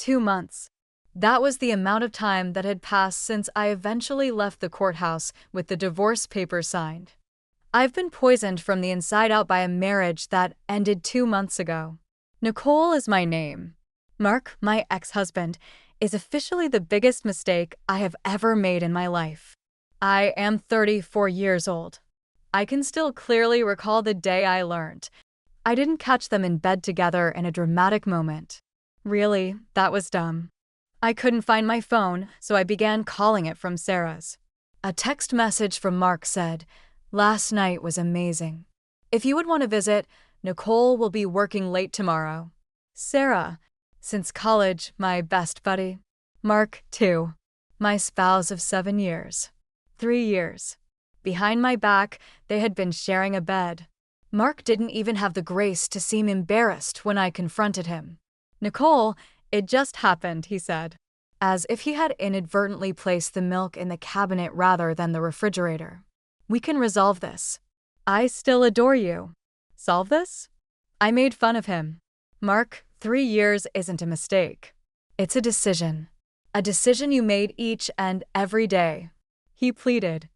2 months. That was the amount of time that had passed since I eventually left the courthouse with the divorce papers signed. I've been poisoned from the inside out by a marriage that ended 2 months ago. Nicole is my name. Mark, my ex-husband, is officially the biggest mistake I have ever made in my life. I am 34 years old. I can still clearly recall the day I learned. I didn't catch them in bed together in a dramatic moment. Really, that was dumb. I couldn't find my phone, so I began calling it from Sarah's. A text message from Mark said, "Last night was amazing. If you would want to visit, Nicole will be working late tomorrow. Sarah, since college, my best buddy. Mark, too. My spouse of 7 years. 3 years. Behind my back, they had been sharing a bed. Mark didn't even have the grace to seem embarrassed when I confronted him. Nicole, it just happened, he said, as if he had inadvertently placed the milk in the cabinet rather than the refrigerator. We can resolve this. I still adore you. Solve this? I made fun of him. Mark, 3 years isn't a mistake. It's a decision. A decision you made each and every day. He pleaded,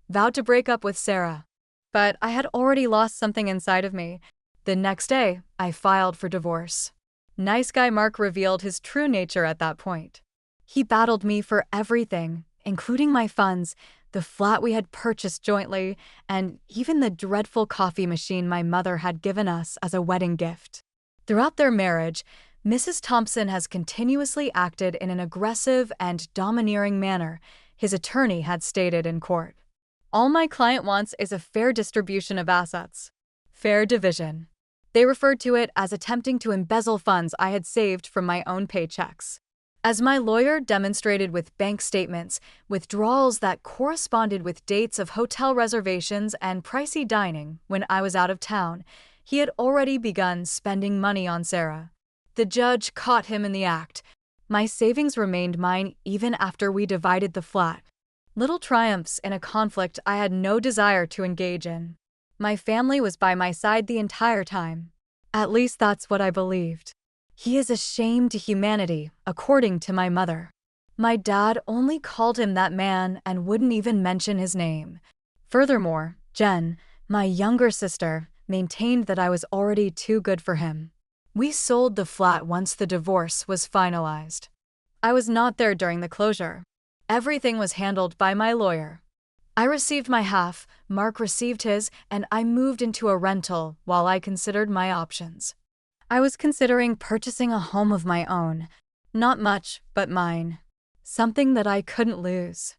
vowed to break up with Sarah. But I had already lost something inside of me. The next day, I filed for divorce. Nice guy Mark revealed his true nature at that point. He battled me for everything, including my funds, the flat we had purchased jointly, and even the dreadful coffee machine my mother had given us as a wedding gift. Throughout their marriage, Mrs. Thompson has continuously acted in an aggressive and domineering manner, his attorney had stated in court. All my client wants is a fair distribution of assets. Fair division. They referred to it as attempting to embezzle funds I had saved from my own paychecks. As my lawyer demonstrated with bank statements, withdrawals that corresponded with dates of hotel reservations and pricey dining when I was out of town, he had already begun spending money on Sarah. The judge caught him in the act. My savings remained mine even after we divided the flat. Little triumphs in a conflict I had no desire to engage in. My family was by my side the entire time. At least that's what I believed. He is a shame to humanity, according to my mother. My dad only called him that man and wouldn't even mention his name. Furthermore, Jen, my younger sister, maintained that I was already too good for him. We sold the flat once the divorce was finalized. I was not there during the closure. Everything was handled by my lawyer. I received my half, Mark received his, and I moved into a rental while I considered my options. I was considering purchasing a home of my own. Not much, but mine. Something that I couldn't lose.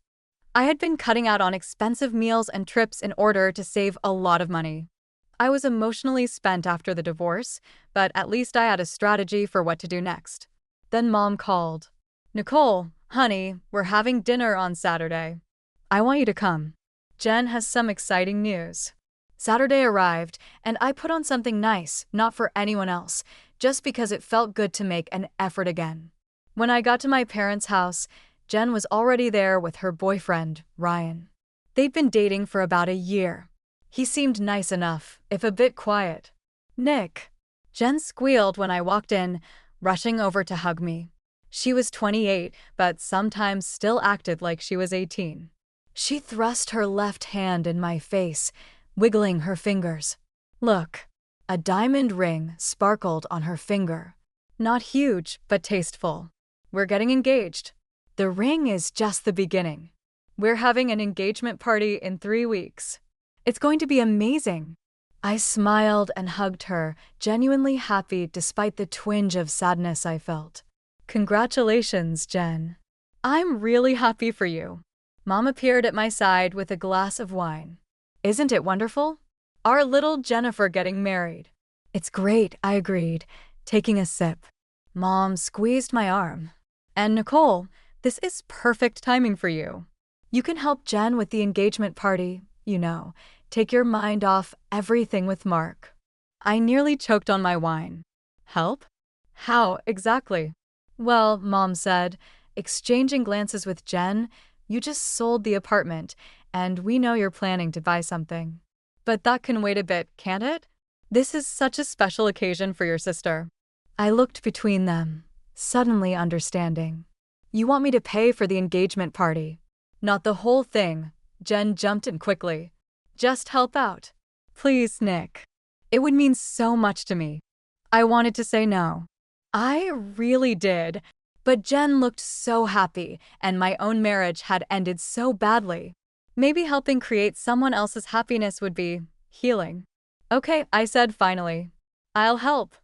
I had been cutting out on expensive meals and trips in order to save a lot of money. I was emotionally spent after the divorce, but at least I had a strategy for what to do next. Then Mom called. "Nicole, honey, we're having dinner on Saturday. I want you to come. Jen has some exciting news." Saturday arrived, and I put on something nice, not for anyone else, just because it felt good to make an effort again. When I got to my parents' house, Jen was already there with her boyfriend, Ryan. They'd been dating for about a year. He seemed nice enough, if a bit quiet. "Nick." Jen squealed when I walked in, rushing over to hug me. She was 28, but sometimes still acted like she was 18. She thrust her left hand in my face, wiggling her fingers. Look. A diamond ring sparkled on her finger. Not huge, but tasteful. We're getting engaged. The ring is just the beginning. We're having an engagement party in 3 weeks. It's going to be amazing. I smiled and hugged her, genuinely happy despite the twinge of sadness I felt. Congratulations, Jen. I'm really happy for you. Mom appeared at my side with a glass of wine. Isn't it wonderful? Our little Jennifer getting married. It's great, I agreed, taking a sip. Mom squeezed my arm. And Nicole, this is perfect timing for you. You can help Jen with the engagement party, take your mind off everything with Mark. I nearly choked on my wine. Help? How, exactly? Well, Mom said, exchanging glances with Jen, you just sold the apartment, and we know you're planning to buy something. But that can wait a bit, can't it? This is such a special occasion for your sister. I looked between them. suddenly understanding. You want me to pay for the engagement party? Not the whole thing. Jen jumped in quickly. Just help out. Please, Nick. It would mean so much to me. I wanted to say no. I really did. But Jen looked so happy, and my own marriage had ended so badly. Maybe helping create someone else's happiness would be healing. Okay, I said finally. I'll help.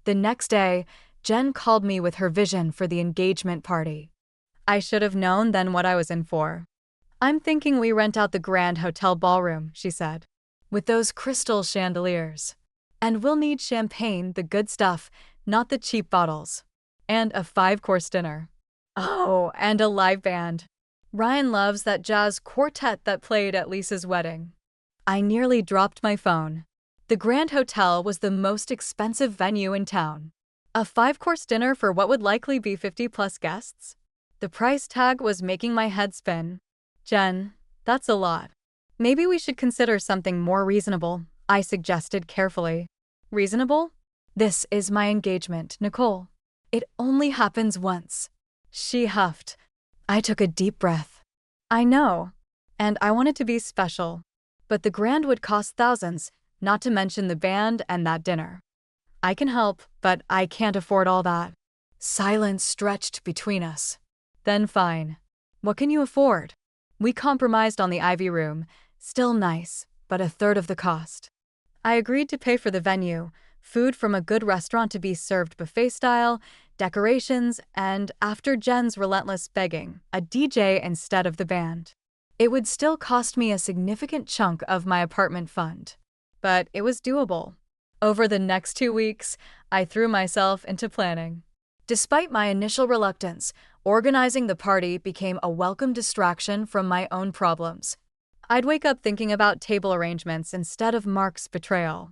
The next day, Jen called me with her vision for the engagement party. I should have known then what I was in for. I'm thinking we rent out the Grand Hotel ballroom, she said, with those crystal chandeliers. And we'll need champagne, the good stuff, not the cheap bottles. And a 5-course dinner. Oh, and a live band. Ryan loves that jazz quartet that played at Lisa's wedding. I nearly dropped my phone. The Grand Hotel was the most expensive venue in town. A 5-course dinner for what would likely be 50+ guests? The price tag was making my head spin. Jen, that's a lot. Maybe we should consider something more reasonable, I suggested carefully. Reasonable? This is my engagement, Nicole. It only happens once. She huffed. I took a deep breath. I know. And I want it to be special. But the grand would cost thousands, not to mention the band and that dinner. I can help, but I can't afford all that. Silence stretched between us. Then fine. What can you afford? We compromised on the Ivy Room. Still nice, but a third of the cost. I agreed to pay for the venue, food from a good restaurant to be served buffet style, decorations, and, after Jen's relentless begging, a DJ instead of the band. It would still cost me a significant chunk of my apartment fund. But it was doable. Over the next 2 weeks, I threw myself into planning. Despite my initial reluctance, organizing the party became a welcome distraction from my own problems. I'd wake up thinking about table arrangements instead of Mark's betrayal.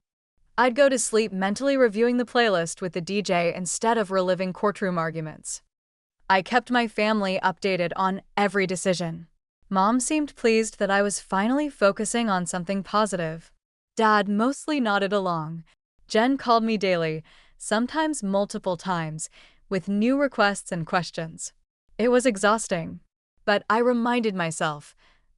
I'd go to sleep mentally reviewing the playlist with the DJ instead of reliving courtroom arguments. I kept my family updated on every decision. Mom seemed pleased that I was finally focusing on something positive. Dad mostly nodded along. Jen called me daily, sometimes multiple times, with new requests and questions. It was exhausting. But I reminded myself,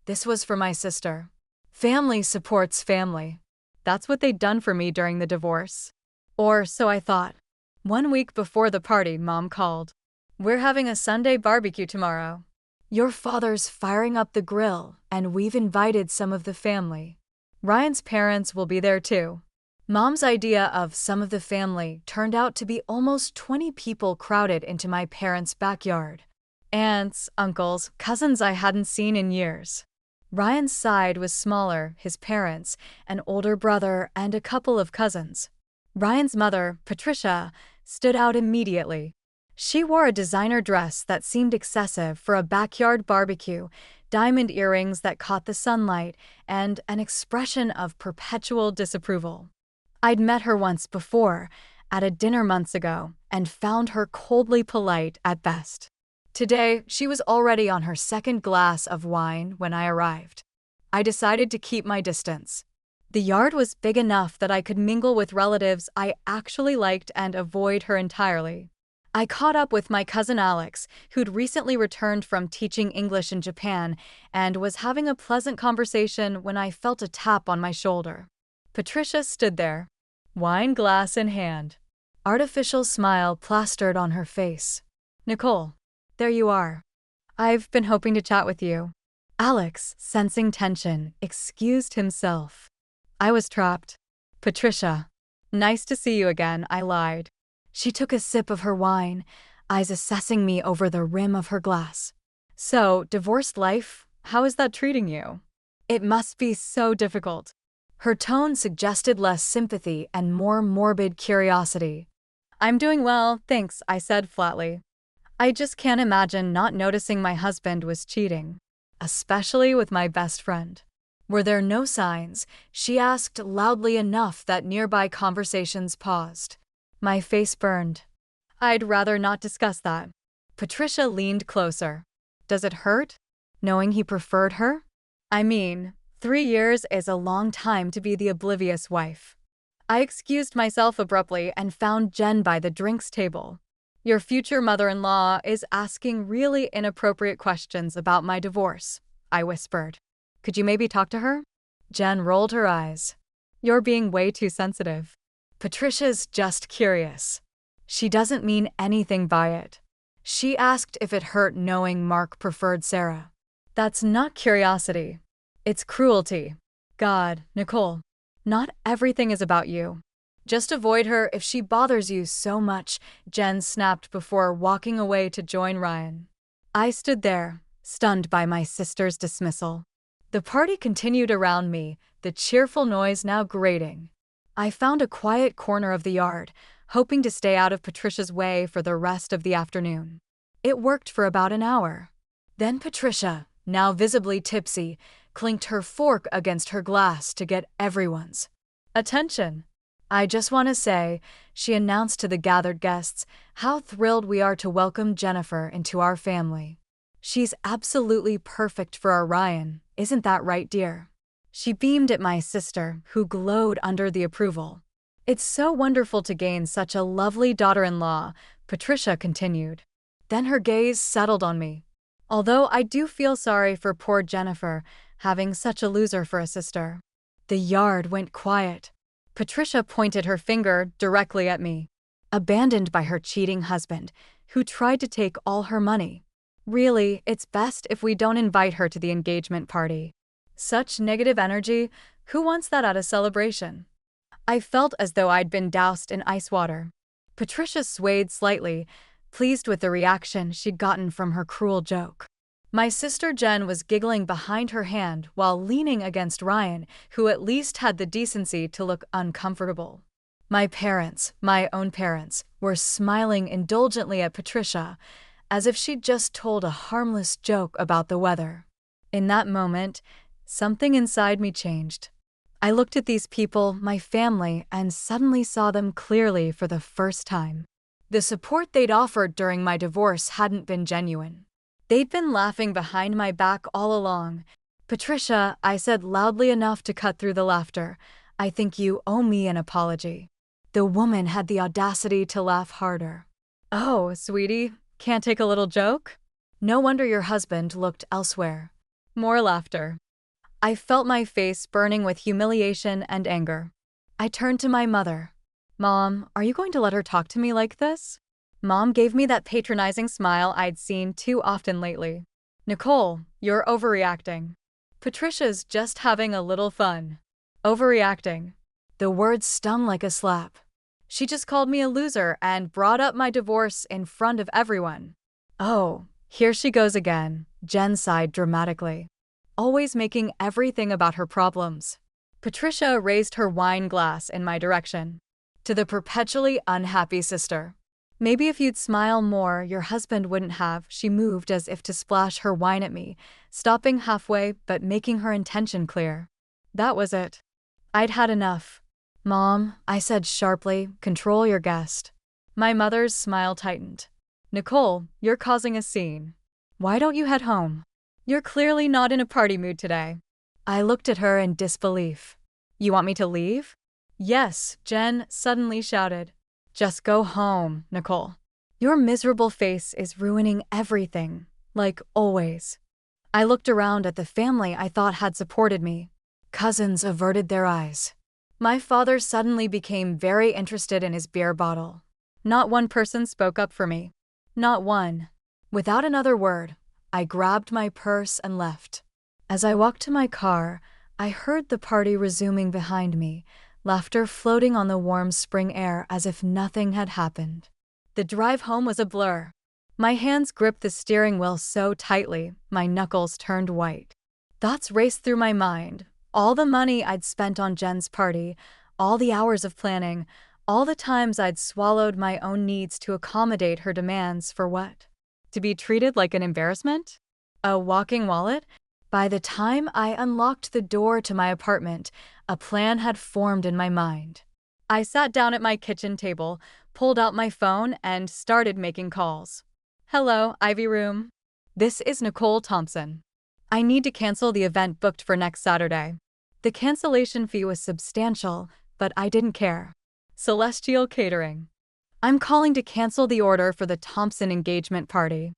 this was for my sister. Family supports family. That's what they'd done for me during the divorce. Or so I thought. 1 week before the party, Mom called. We're having a Sunday barbecue tomorrow. Your father's firing up the grill, and we've invited some of the family. Ryan's parents will be there too. Mom's idea of some of the family turned out to be almost 20 people crowded into my parents' backyard. Aunts, uncles, cousins I hadn't seen in years. Ryan's side was smaller, his parents, an older brother, and a couple of cousins. Ryan's mother, Patricia, stood out immediately. She wore a designer dress that seemed excessive for a backyard barbecue, diamond earrings that caught the sunlight, and an expression of perpetual disapproval. I'd met her once before, at a dinner months ago, and found her coldly polite at best. Today, she was already on her second glass of wine when I arrived. I decided to keep my distance. The yard was big enough that I could mingle with relatives I actually liked and avoid her entirely. I caught up with my cousin Alex, who'd recently returned from teaching English in Japan and was having a pleasant conversation when I felt a tap on my shoulder. Patricia stood there, wine glass in hand. Artificial smile plastered on her face. Nicole. There you are. I've been hoping to chat with you. Alex, sensing tension, excused himself. I was trapped. Patricia. Nice to see you again, I lied. She took a sip of her wine, eyes assessing me over the rim of her glass. So, divorced life, how is that treating you? It must be so difficult. Her tone suggested less sympathy and more morbid curiosity. I'm doing well, thanks, I said flatly. I just can't imagine not noticing my husband was cheating, especially with my best friend. Were there no signs? She asked loudly enough that nearby conversations paused. My face burned. I'd rather not discuss that. Patricia leaned closer. Does it hurt, knowing he preferred her? I mean, 3 years is a long time to be the oblivious wife. I excused myself abruptly and found Jen by the drinks table. Your future mother-in-law is asking really inappropriate questions about my divorce, I whispered. Could you maybe talk to her? Jen rolled her eyes. You're being way too sensitive. Patricia's just curious. She doesn't mean anything by it. She asked if it hurt knowing Mark preferred Sarah. That's not curiosity. It's cruelty. God, Nicole, not everything is about you. Just avoid her if she bothers you so much, Jen snapped before walking away to join Ryan. I stood there, stunned by my sister's dismissal. The party continued around me, the cheerful noise now grating. I found a quiet corner of the yard, hoping to stay out of Patricia's way for the rest of the afternoon. It worked for about an hour. Then Patricia, now visibly tipsy, clinked her fork against her glass to get everyone's attention. I just want to say, she announced to the gathered guests, how thrilled we are to welcome Jennifer into our family. She's absolutely perfect for our Ryan, isn't that right, dear? She beamed at my sister, who glowed under the approval. It's so wonderful to gain such a lovely daughter-in-law, Patricia continued. Then her gaze settled on me. Although I do feel sorry for poor Jennifer, having such a loser for a sister. The yard went quiet. Patricia pointed her finger directly at me. Abandoned by her cheating husband, who tried to take all her money. Really, it's best if we don't invite her to the engagement party. Such negative energy, who wants that at a celebration? I felt as though I'd been doused in ice water. Patricia swayed slightly, pleased with the reaction she'd gotten from her cruel joke. My sister Jen was giggling behind her hand while leaning against Ryan, who at least had the decency to look uncomfortable. My parents, my own parents, were smiling indulgently at Patricia, as if she'd just told a harmless joke about the weather. In that moment, something inside me changed. I looked at these people, my family, and suddenly saw them clearly for the first time. The support they'd offered during my divorce hadn't been genuine. They'd been laughing behind my back all along. Patricia, I said loudly enough to cut through the laughter, I think you owe me an apology. The woman had the audacity to laugh harder. Oh, sweetie, can't take a little joke? No wonder your husband looked elsewhere. More laughter. I felt my face burning with humiliation and anger. I turned to my mother. Mom, are you going to let her talk to me like this? Mom gave me that patronizing smile I'd seen too often lately. Nicole, you're overreacting. Patricia's just having a little fun. Overreacting. The words stung like a slap. She just called me a loser and brought up my divorce in front of everyone. Oh, here she goes again, Jen sighed dramatically. Always making everything about her problems. Patricia raised her wine glass in my direction. To the perpetually unhappy sister. Maybe if you'd smile more, your husband wouldn't have. She moved as if to splash her wine at me, stopping halfway but making her intention clear. That was it. I'd had enough. Mom, I said sharply, control your guest. My mother's smile tightened. Nicole, you're causing a scene. Why don't you head home? You're clearly not in a party mood today. I looked at her in disbelief. You want me to leave? Yes, Jen suddenly shouted. Just go home, Nicole. Your miserable face is ruining everything, like always. I looked around at the family I thought had supported me. Cousins averted their eyes. My father suddenly became very interested in his beer bottle. Not one person spoke up for me. Not one. Without another word, I grabbed my purse and left. As I walked to my car, I heard the party resuming behind me, laughter floating on the warm spring air as if nothing had happened. The drive home was a blur. My hands gripped the steering wheel so tightly, my knuckles turned white. Thoughts raced through my mind. All the money I'd spent on Jen's party, all the hours of planning, all the times I'd swallowed my own needs to accommodate her demands for what? To be treated like an embarrassment? A walking wallet? By the time I unlocked the door to my apartment, a plan had formed in my mind. I sat down at my kitchen table, pulled out my phone, and started making calls. Hello, Ivy Room. This is Nicole Thompson. I need to cancel the event booked for next Saturday. The cancellation fee was substantial, but I didn't care. Celestial Catering. I'm calling to cancel the order for the Thompson engagement party.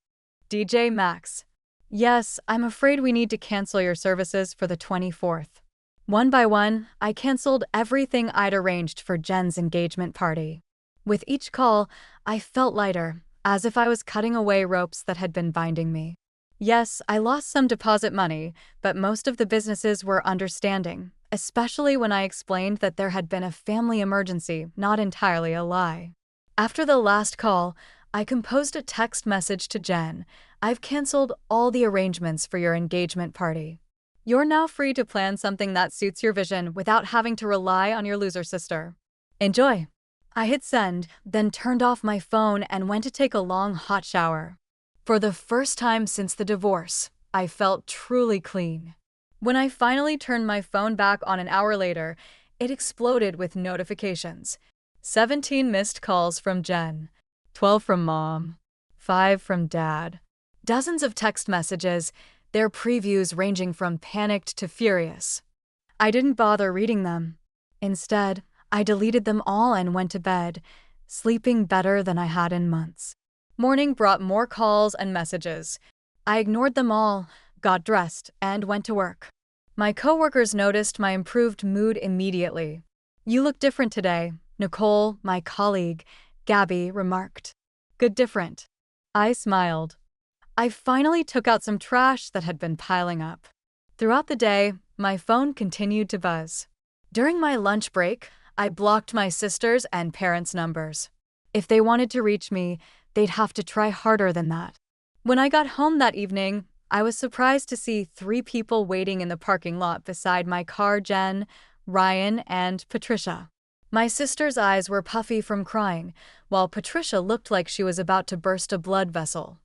DJ Max. Yes, I'm afraid we need to cancel your services for the 24th. One by one, I canceled everything I'd arranged for Jen's engagement party. With each call, I felt lighter, as if I was cutting away ropes that had been binding me. Yes, I lost some deposit money, but most of the businesses were understanding, especially when I explained that there had been a family emergency, not entirely a lie. After the last call, I composed a text message to Jen. I've canceled all the arrangements for your engagement party. You're now free to plan something that suits your vision without having to rely on your loser sister. Enjoy. I hit send, then turned off my phone and went to take a long hot shower. For the first time since the divorce, I felt truly clean. When I finally turned my phone back on an hour later, it exploded with notifications. 17 missed calls from Jen, 12 from Mom, 5 from Dad. Dozens of text messages, their previews ranging from panicked to furious. I didn't bother reading them. Instead, I deleted them all and went to bed, sleeping better than I had in months. Morning brought more calls and messages. I ignored them all, got dressed, and went to work. My coworkers noticed my improved mood immediately. You look different today, Nicole, my colleague, Gabby, remarked. Good different. I smiled. I finally took out some trash that had been piling up. Throughout the day, my phone continued to buzz. During my lunch break, I blocked my sister's and parents' numbers. If they wanted to reach me, they'd have to try harder than that. When I got home that evening, I was surprised to see 3 people waiting in the parking lot beside my car: Jen, Ryan, and Patricia. My sister's eyes were puffy from crying, while Patricia looked like she was about to burst a blood vessel.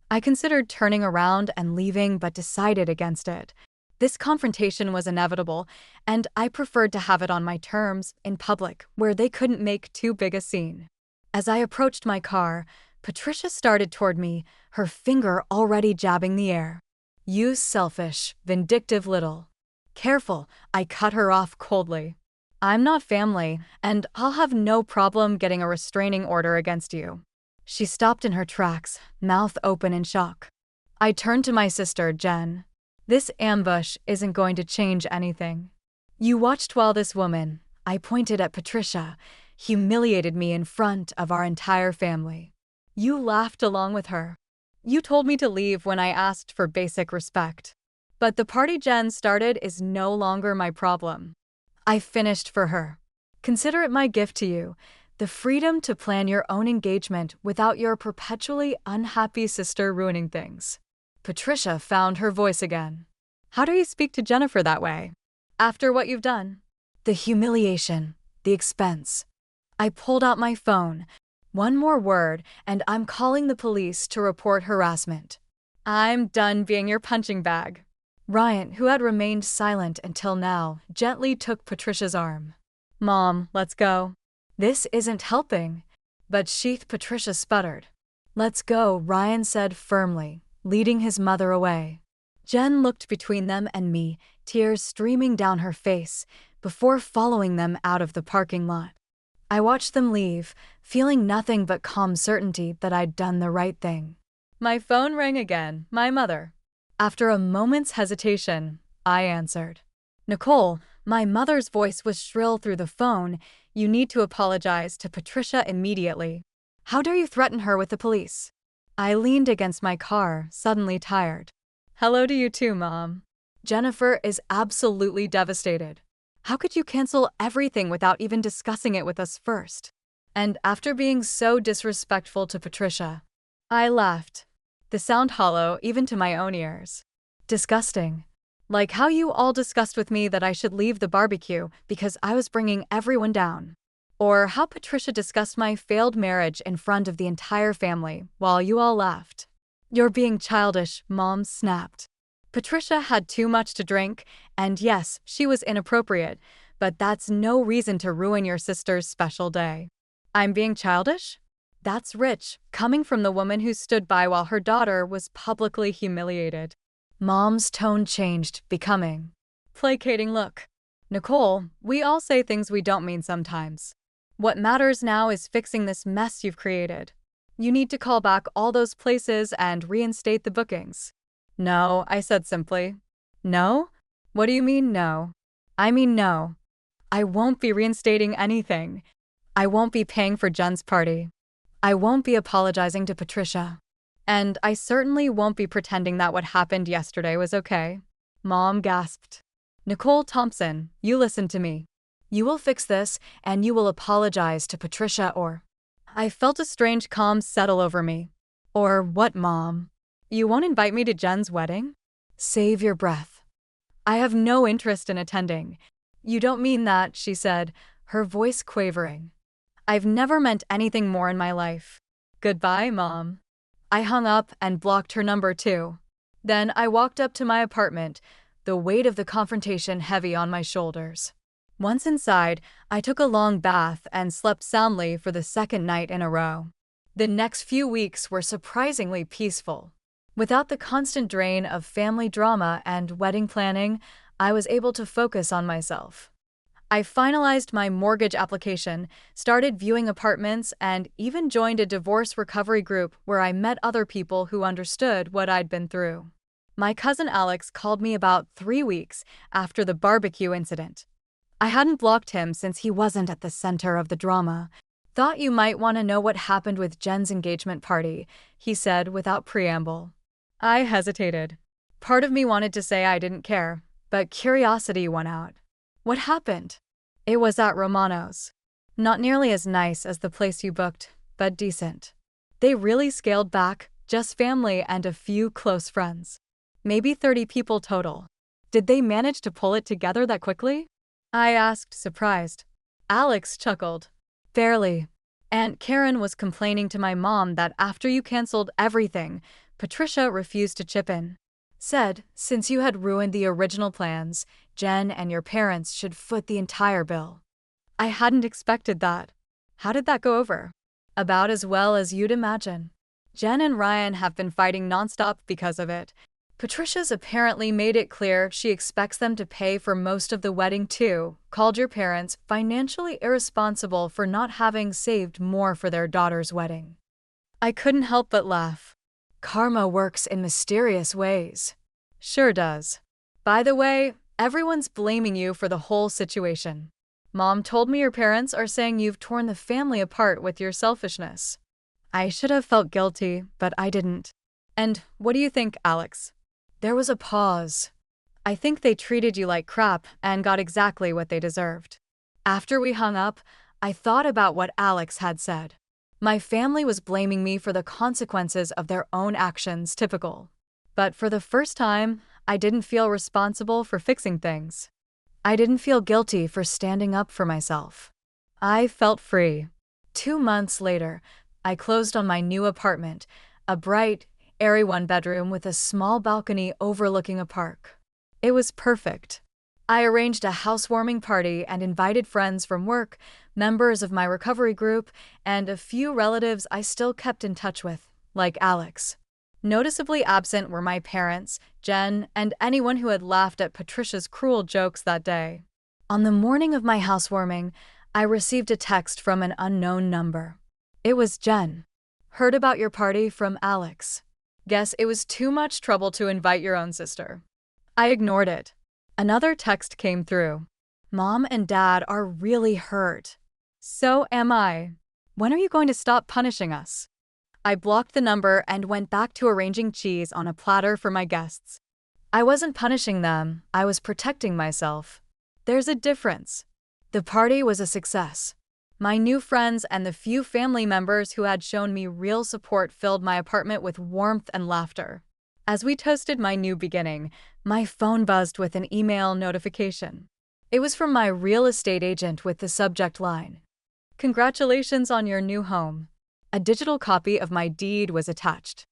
I considered turning around and leaving but decided against it. This confrontation was inevitable, and I preferred to have it on my terms, in public, where they couldn't make too big a scene. As I approached my car, Patricia started toward me, her finger already jabbing the air. You selfish, vindictive little. Careful, I cut her off coldly. I'm not family, and I'll have no problem getting a restraining order against you. She stopped in her tracks, mouth open in shock. I turned to my sister, Jen. This ambush isn't going to change anything. You watched while this woman, I pointed at Patricia, humiliated me in front of our entire family. You laughed along with her. You told me to leave when I asked for basic respect. But the party Jen started is no longer my problem. I finished for her. Consider it my gift to you, the freedom to plan your own engagement without your perpetually unhappy sister ruining things. Patricia found her voice again. How do you speak to Jennifer that way? After what you've done? The humiliation, the expense. I pulled out my phone. One more word, and I'm calling the police to report harassment. I'm done being your punching bag. Ryan, who had remained silent until now, gently took Patricia's arm. Mom, let's go. This isn't helping. But Patricia sputtered. Let's go, Ryan said firmly, leading his mother away. Jen looked between them and me, tears streaming down her face, before following them out of the parking lot. I watched them leave, feeling nothing but calm certainty that I'd done the right thing. My phone rang again, my mother. After a moment's hesitation, I answered. Nicole, my mother's voice was shrill through the phone. You need to apologize to Patricia immediately. How dare you threaten her with the police? I leaned against my car, suddenly tired. Hello to you too, Mom. Jennifer is absolutely devastated. How could you cancel everything without even discussing it with us first? And after being so disrespectful to Patricia, I laughed. The sound hollow even to my own ears. Disgusting. Like how you all discussed with me that I should leave the barbecue because I was bringing everyone down. Or how Patricia discussed my failed marriage in front of the entire family while you all laughed. You're being childish, Mom snapped. Patricia had too much to drink, and yes, she was inappropriate, but that's no reason to ruin your sister's special day. I'm being childish? That's rich, coming from the woman who stood by while her daughter was publicly humiliated. Mom's tone changed, becoming placating look. Nicole, we all say things we don't mean sometimes. What matters now is fixing this mess you've created. You need to call back all those places and reinstate the bookings." "No," I said simply. "No? What do you mean, no?" "I mean no. I won't be reinstating anything. I won't be paying for Jen's party. I won't be apologizing to Patricia. And I certainly won't be pretending that what happened yesterday was okay." Mom gasped. "Nicole Thompson, you listen to me. You will fix this, and you will apologize to Patricia or—" I felt a strange calm settle over me. "Or what, Mom? You won't invite me to Jen's wedding?" "Save your breath. I have no interest in attending." "You don't mean that," she said, her voice quavering. "I've never meant anything more in my life. Goodbye, Mom." I hung up and blocked her number too. Then I walked up to my apartment, the weight of the confrontation heavy on my shoulders. Once inside, I took a long bath and slept soundly for the second night in a row. The next few weeks were surprisingly peaceful. Without the constant drain of family drama and wedding planning, I was able to focus on myself. I finalized my mortgage application, started viewing apartments, and even joined a divorce recovery group where I met other people who understood what I'd been through. My cousin Alex called me about 3 weeks after the barbecue incident. I hadn't blocked him since he wasn't at the center of the drama. "Thought you might want to know what happened with Jen's engagement party," he said without preamble. I hesitated. Part of me wanted to say I didn't care, but curiosity won out. "What happened?" "It was at Romano's. Not nearly as nice as the place you booked, but decent. They really scaled back, just family and a few close friends. Maybe 30 people total." "Did they manage to pull it together that quickly?" I asked, surprised. Alex chuckled. "Barely. Aunt Karen was complaining to my mom that after you canceled everything, Patricia refused to chip in. Said, since you had ruined the original plans, Jen and your parents should foot the entire bill." I hadn't expected that. How did that go over? About as well as you'd imagine. Jen and Ryan have been fighting nonstop because of it. Patricia's apparently made it clear she expects them to pay for most of the wedding too, called your parents financially irresponsible for not having saved more for their daughter's wedding. I couldn't help but laugh. Karma works in mysterious ways. Sure does. By the way, everyone's blaming you for the whole situation. Mom told me your parents are saying you've torn the family apart with your selfishness. I should have felt guilty, but I didn't. And what do you think, Alex? There was a pause. I think they treated you like crap and got exactly what they deserved. After we hung up, I thought about what Alex had said. My family was blaming me for the consequences of their own actions, typical. But for the first time, I didn't feel responsible for fixing things. I didn't feel guilty for standing up for myself. I felt free. 2 months later, I closed on my new apartment, a bright, airy one-bedroom with a small balcony overlooking a park. It was perfect. I arranged a housewarming party and invited friends from work, members of my recovery group, and a few relatives I still kept in touch with, like Alex. Noticeably absent were my parents, Jen, and anyone who had laughed at Patricia's cruel jokes that day. On the morning of my housewarming, I received a text from an unknown number. It was Jen. "Heard about your party from Alex. Guess it was too much trouble to invite your own sister." I ignored it. Another text came through. "Mom and Dad are really hurt. So am I. When are you going to stop punishing us?" I blocked the number and went back to arranging cheese on a platter for my guests. I wasn't punishing them, I was protecting myself. There's a difference. The party was a success. My new friends and the few family members who had shown me real support filled my apartment with warmth and laughter. As we toasted my new beginning, my phone buzzed with an email notification. It was from my real estate agent with the subject line, "Congratulations on your new home." A digital copy of my deed was attached.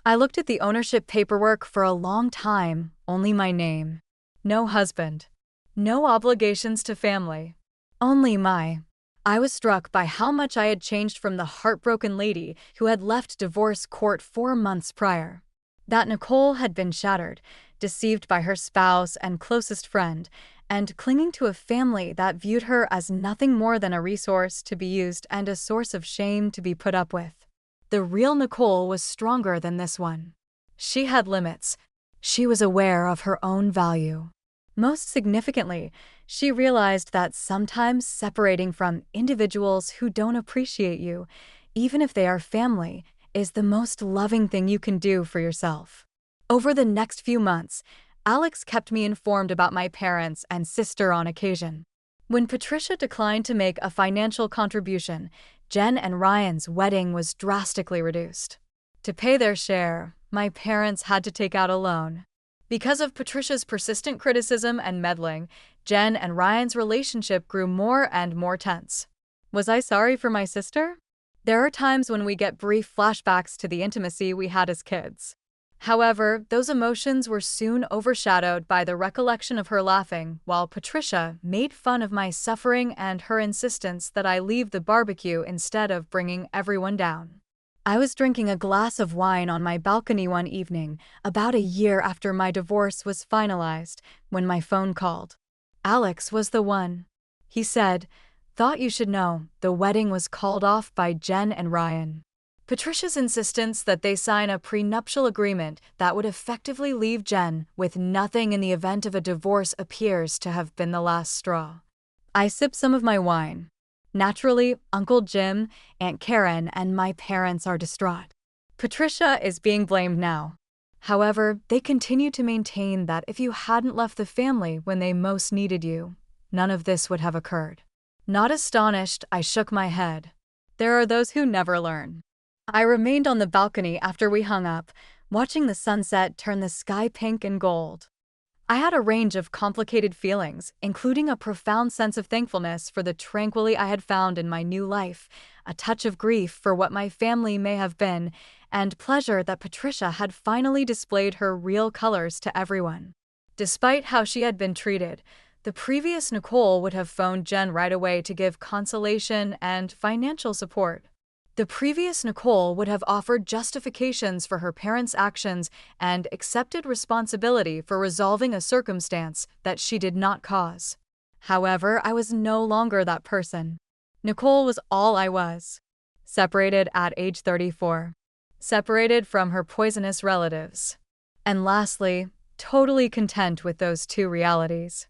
I looked at the ownership paperwork for a long time, only my name. No husband. No obligations to family. Only my. I was struck by how much I had changed from the heartbroken lady who had left divorce court 4 months prior. That Nicole had been shattered, deceived by her spouse and closest friend, and clinging to a family that viewed her as nothing more than a resource to be used and a source of shame to be put up with. The real Nicole was stronger than this one. She had limits. She was aware of her own value. Most significantly, she realized that sometimes separating from individuals who don't appreciate you, even if they are family, is the most loving thing you can do for yourself. Over the next few months, Alex kept me informed about my parents and sister on occasion. When Patricia declined to make a financial contribution, Jen and Ryan's wedding was drastically reduced. To pay their share, my parents had to take out a loan. Because of Patricia's persistent criticism and meddling, Jen and Ryan's relationship grew more and more tense. Was I sorry for my sister? There are times when we get brief flashbacks to the intimacy we had as kids. However, those emotions were soon overshadowed by the recollection of her laughing while Patricia made fun of my suffering and her insistence that I leave the barbecue instead of bringing everyone down. I was drinking a glass of wine on my balcony one evening, about a year after my divorce was finalized, when my phone called. Alex was the one. He said, "Thought you should know, the wedding was called off by Jen and Ryan." Patricia's insistence that they sign a prenuptial agreement that would effectively leave Jen with nothing in the event of a divorce appears to have been the last straw. I sip some of my wine. Naturally, Uncle Jim, Aunt Karen, and my parents are distraught. Patricia is being blamed now. However, they continue to maintain that if you hadn't left the family when they most needed you, none of this would have occurred. Not astonished, I shook my head. There are those who never learn. I remained on the balcony after we hung up, watching the sunset turn the sky pink and gold. I had a range of complicated feelings, including a profound sense of thankfulness for the tranquility I had found in my new life, a touch of grief for what my family may have been, and pleasure that Patricia had finally displayed her real colors to everyone. Despite how she had been treated, the previous Nicole would have phoned Jen right away to give consolation and financial support. The previous Nicole would have offered justifications for her parents' actions and accepted responsibility for resolving a circumstance that she did not cause. However, I was no longer that person. Nicole was all I was. Separated at age 34. Separated from her poisonous relatives. And lastly, totally content with those two realities.